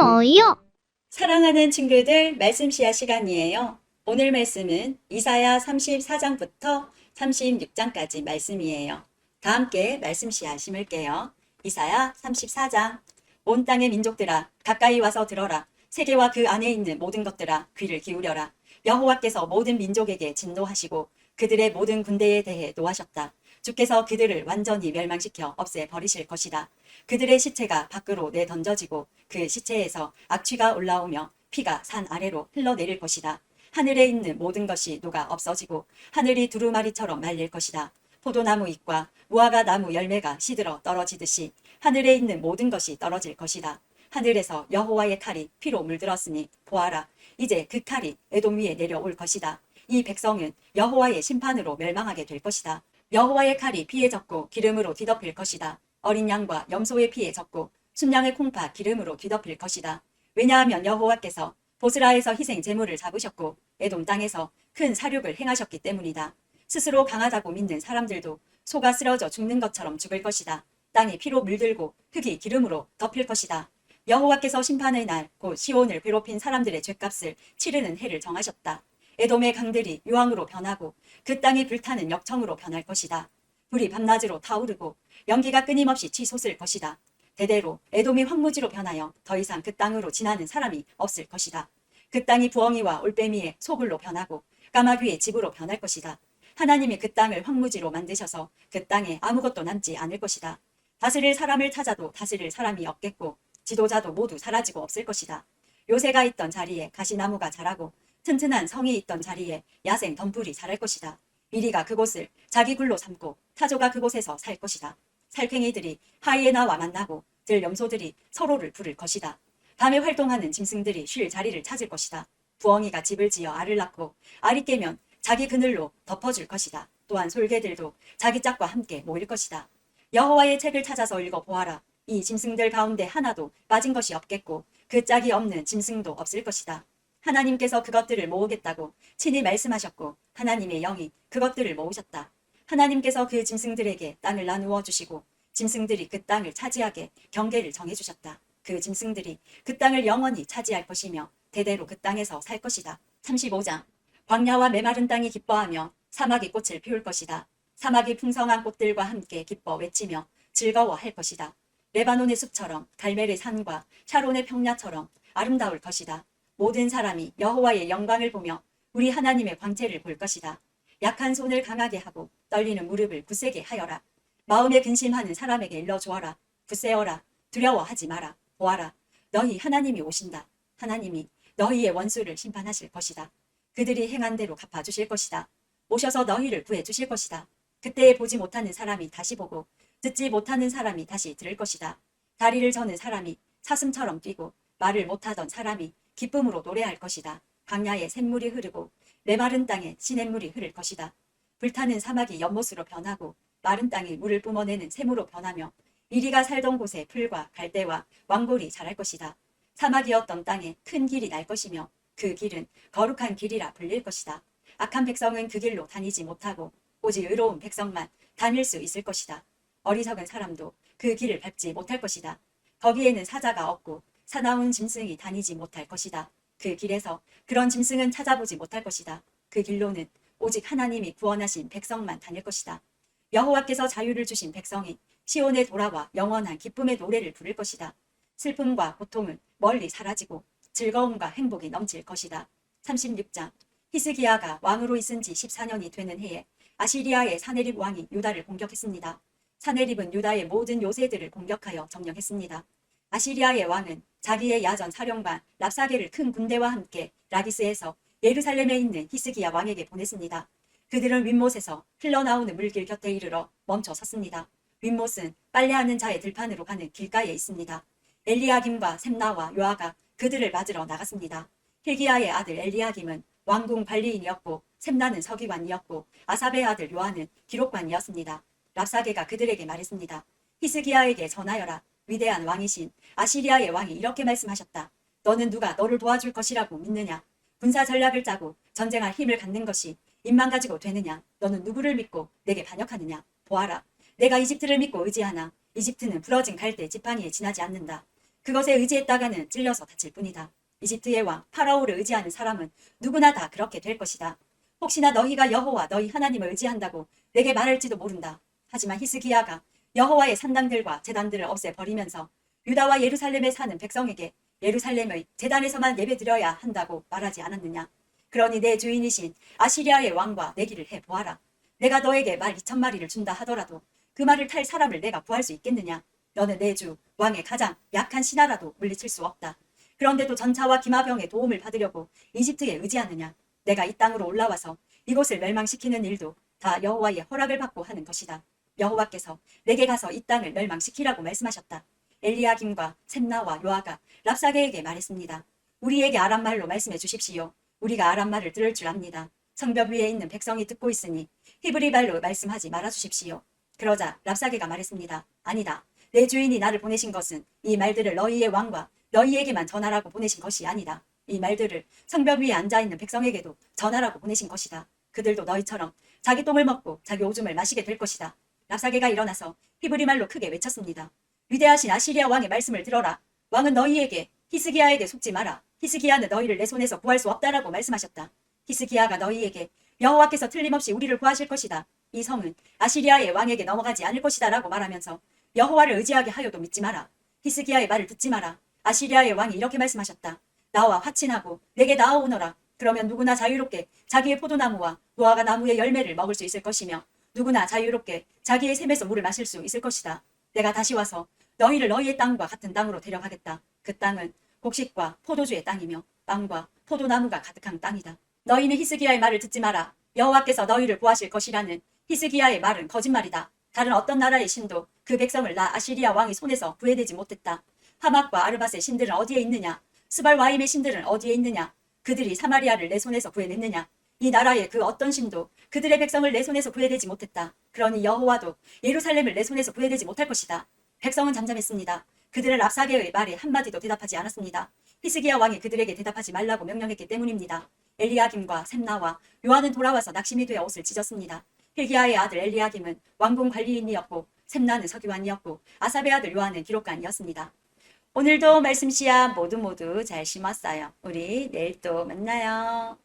뭐요? 사랑하는 친구들, 말씀 시야 시간이에요. 오늘 말씀은 이사야 34장부터 36장까지 말씀이에요. 다 함께 말씀 시야 심을게요. 이사야 34장. 온 땅의 민족들아, 가까이 와서 들어라. 세계와 그 안에 있는 모든 것들아, 귀를 기울여라. 여호와께서 모든 민족에게 진노하시고 그들의 모든 군대에 대해 노하셨다. 주께서 그들을 완전히 멸망시켜 없애 버리실 것이다. 그들의 시체가 밖으로 내던져지고 그 시체에서 악취가 올라오며 피가 산 아래로 흘러내릴 것이다. 하늘에 있는 모든 것이 녹아 없어지고 하늘이 두루마리처럼 말릴 것이다. 포도나무 잎과 무화과 나무 열매가 시들어 떨어지듯이 하늘에 있는 모든 것이 떨어질 것이다. 하늘에서 여호와의 칼이 피로 물들었으니 보아라. 이제 그 칼이 에돔 위에 내려올 것이다. 이 백성은 여호와의 심판으로 멸망하게 될 것이다. 여호와의 칼이 피에 젖고 기름으로 뒤덮일 것이다. 어린 양과 염소의 피에 젖고 순양의 콩팥 기름으로 뒤덮일 것이다. 왜냐하면 여호와께서 보스라에서 희생 제물을 잡으셨고 에돔 땅에서 큰 사륙을 행하셨기 때문이다. 스스로 강하다고 믿는 사람들도 소가 쓰러져 죽는 것처럼 죽을 것이다. 땅이 피로 물들고 흙이 기름으로 덮일 것이다. 여호와께서 심판의 날 곧 시온을 괴롭힌 사람들의 죄값을 치르는 해를 정하셨다. 에돔의 강들이 유황으로 변하고 그 땅이 불타는 역청으로 변할 것이다. 불이 밤낮으로 타오르고 연기가 끊임없이 치솟을 것이다. 대대로 에돔이 황무지로 변하여 더 이상 그 땅으로 지나는 사람이 없을 것이다. 그 땅이 부엉이와 올빼미의 소굴로 변하고 까마귀의 집으로 변할 것이다. 하나님이 그 땅을 황무지로 만드셔서 그 땅에 아무것도 남지 않을 것이다. 다스릴 사람을 찾아도 다스릴 사람이 없겠고 지도자도 모두 사라지고 없을 것이다. 요새가 있던 자리에 가시나무가 자라고 튼튼한 성이 있던 자리에 야생 덤불이 자랄 것이다. 미리가 그곳을 자기 굴로 삼고 타조가 그곳에서 살 것이다. 살쾡이들이 하이에나와 만나고 들염소들이 서로를 부를 것이다. 밤에 활동하는 짐승들이 쉴 자리를 찾을 것이다. 부엉이가 집을 지어 알을 낳고 알이 깨면 자기 그늘로 덮어줄 것이다. 또한 솔개들도 자기 짝과 함께 모일 것이다. 여호와의 책을 찾아서 읽어보아라. 이 짐승들 가운데 하나도 빠진 것이 없겠고 그 짝이 없는 짐승도 없을 것이다. 하나님께서 그것들을 모으겠다고 친히 말씀하셨고 하나님의 영이 그것들을 모으셨다. 하나님께서 그 짐승들에게 땅을 나누어 주시고 짐승들이 그 땅을 차지하게 경계를 정해주셨다. 그 짐승들이 그 땅을 영원히 차지할 것이며 대대로 그 땅에서 살 것이다. 35장. 광야와 메마른 땅이 기뻐하며 사막이 꽃을 피울 것이다. 사막이 풍성한 꽃들과 함께 기뻐 외치며 즐거워할 것이다. 레바논의 숲처럼 갈멜의 산과 샤론의 평야처럼 아름다울 것이다. 모든 사람이 여호와의 영광을 보며 우리 하나님의 광채를 볼 것이다. 약한 손을 강하게 하고 떨리는 무릎을 굳세게 하여라. 마음에 근심하는 사람에게 일러주어라. 굳세어라. 두려워하지 마라. 보아라. 너희 하나님이 오신다. 하나님이 너희의 원수를 심판하실 것이다. 그들이 행한 대로 갚아주실 것이다. 오셔서 너희를 구해주실 것이다. 그때에 보지 못하는 사람이 다시 보고 듣지 못하는 사람이 다시 들을 것이다. 다리를 저는 사람이 사슴처럼 뛰고 말을 못하던 사람이 기쁨으로 노래할 것이다. 광야에 샘물이 흐르고 메마른 땅에 시냇물이 흐를 것이다. 불타는 사막이 연못으로 변하고 마른 땅이 물을 뿜어내는 샘으로 변하며 이리가 살던 곳에 풀과 갈대와 왕골이 자랄 것이다. 사막이었던 땅에 큰 길이 날 것이며 그 길은 거룩한 길이라 불릴 것이다. 악한 백성은 그 길로 다니지 못하고 오직 의로운 백성만 다닐 수 있을 것이다. 어리석은 사람도 그 길을 밟지 못할 것이다. 거기에는 사자가 없고 사나운 짐승이 다니지 못할 것이다. 그 길에서 그런 짐승은 찾아보지 못할 것이다. 그 길로는 오직 하나님이 구원하신 백성만 다닐 것이다. 여호와께서 자유를 주신 백성이 시온에 돌아와 영원한 기쁨의 노래를 부를 것이다. 슬픔과 고통은 멀리 사라지고 즐거움과 행복이 넘칠 것이다. 36장. 히스기야가 왕으로 있은 지 14년이 되는 해에 아시리아의 사네립 왕이 유다를 공격했습니다. 사네립은 유다의 모든 요새들을 공격하여 점령했습니다. 아시리아의 왕은 자기의 야전 사령관 랍사게를 큰 군대와 함께 라기스에서 예루살렘에 있는 히스기야 왕에게 보냈습니다. 그들은 윗못에서 흘러나오는 물길 곁에 이르러 멈춰 섰습니다. 윗못은 빨래하는 자의 들판으로 가는 길가에 있습니다. 엘리야김과 셈나와 요아가 그들을 맞으러 나갔습니다. hil기야의 아들 엘리야김은 왕궁 관리인이었고 셈나는 서기관이었고 아삽의 아들 요아는 기록관이었습니다. 랍사게가 그들에게 말했습니다. 히스기야에게 전하여라. 위대한 왕이신 아시리아의 왕이 이렇게 말씀하셨다. 너는 누가 너를 도와줄 것이라고 믿느냐? 군사 전략을 짜고 전쟁할 힘을 갖는 것이 입만 가지고 되느냐? 너는 누구를 믿고 내게 반역하느냐? 보아라. 내가 이집트를 믿고 의지하나 이집트는 부러진 갈대 지팡이에 지나지 않는다. 그것에 의지했다가는 찔려서 다칠 뿐이다. 이집트의 왕 파라오를 의지하는 사람은 누구나 다 그렇게 될 것이다. 혹시나 너희가 여호와 너희 하나님을 의지한다고 내게 말할지도 모른다. 하지만 히스기야가 여호와의 산당들과 제단들을 없애버리면서 유다와 예루살렘에 사는 백성에게 예루살렘의 제단에서만 예배드려야 한다고 말하지 않았느냐. 그러니 내 주인이신 아시리아의 왕과 내기를 해보아라. 내가 너에게 말 2,000마리를 준다 하더라도 그 말을 탈 사람을 내가 구할 수 있겠느냐. 너는 내 주 왕의 가장 약한 신하라도 물리칠 수 없다. 그런데도 전차와 기마병의 도움을 받으려고 이집트에 의지하느냐. 내가 이 땅으로 올라와서 이곳을 멸망시키는 일도 다 여호와의 허락을 받고 하는 것이다. 여호와께서 내게 가서 이 땅을 멸망시키라고 말씀하셨다. 엘리야김과 셈나와 요아가 랍사게에게 말했습니다. 우리에게 아람말로 말씀해 주십시오. 우리가 아람말을 들을 줄 압니다. 성벽 위에 있는 백성이 듣고 있으니 히브리말로 말씀하지 말아 주십시오. 그러자 랍사게가 말했습니다. 아니다. 내 주인이 나를 보내신 것은 이 말들을 너희의 왕과 너희에게만 전하라고 보내신 것이 아니다. 이 말들을 성벽 위에 앉아있는 백성에게도 전하라고 보내신 것이다. 그들도 너희처럼 자기 똥을 먹고 자기 오줌을 마시게 될 것이다. 랍사게가 일어나서 히브리말로 크게 외쳤습니다. 위대하신 아시리아 왕의 말씀을 들어라. 왕은 너희에게 히스기야에게 속지 마라. 히스기야는 너희를 내 손에서 구할 수 없다라고 말씀하셨다. 히스기야가 너희에게 여호와께서 틀림없이 우리를 구하실 것이다. 이 성은 아시리아의 왕에게 넘어가지 않을 것이다 라고 말하면서 여호와를 의지하게 하여도 믿지 마라. 히스기야의 말을 듣지 마라. 아시리아의 왕이 이렇게 말씀하셨다. 나와 화친하고 내게 나아오너라. 그러면 누구나 자유롭게 자기의 포도나무와 무화과 나무의 열매를 먹을 수 있을 것이며 누구나 자유롭게 자기의 샘에서 물을 마실 수 있을 것이다. 내가 다시 와서 너희를 너희의 땅과 같은 땅으로 데려가겠다. 그 땅은 곡식과 포도주의 땅이며 빵과 포도나무가 가득한 땅이다. 너희는 히스기야의 말을 듣지 마라. 여호와께서 너희를 구하실 것이라는 히스기야의 말은 거짓말이다. 다른 어떤 나라의 신도 그 백성을 나 아시리아 왕의 손에서 구해내지 못했다. 하맛과 아르밧의 신들은 어디에 있느냐? 스발와임의 신들은 어디에 있느냐? 그들이 사마리아를 내 손에서 구해냈느냐? 이 나라의 그 어떤 신도 그들의 백성을 내 손에서 구해내지 못했다. 그러니 여호와도 예루살렘을 내 손에서 구해내지 못할 것이다. 백성은 잠잠했습니다. 그들은 랍사게의 말에 한마디도 대답하지 않았습니다. 히스기야 왕이 그들에게 대답하지 말라고 명령했기 때문입니다. 엘리야김과 셈나와 요한은 돌아와서 낙심이 되어 옷을 찢었습니다. hil기야의 아들 엘리야김은 왕궁 관리인이었고 셈나는 서기관이었고 아삽의 아들 요한은 기록관이었습니다. 오늘도 말씀 씨앗 모두 잘 심었어요. 우리 내일 또 만나요.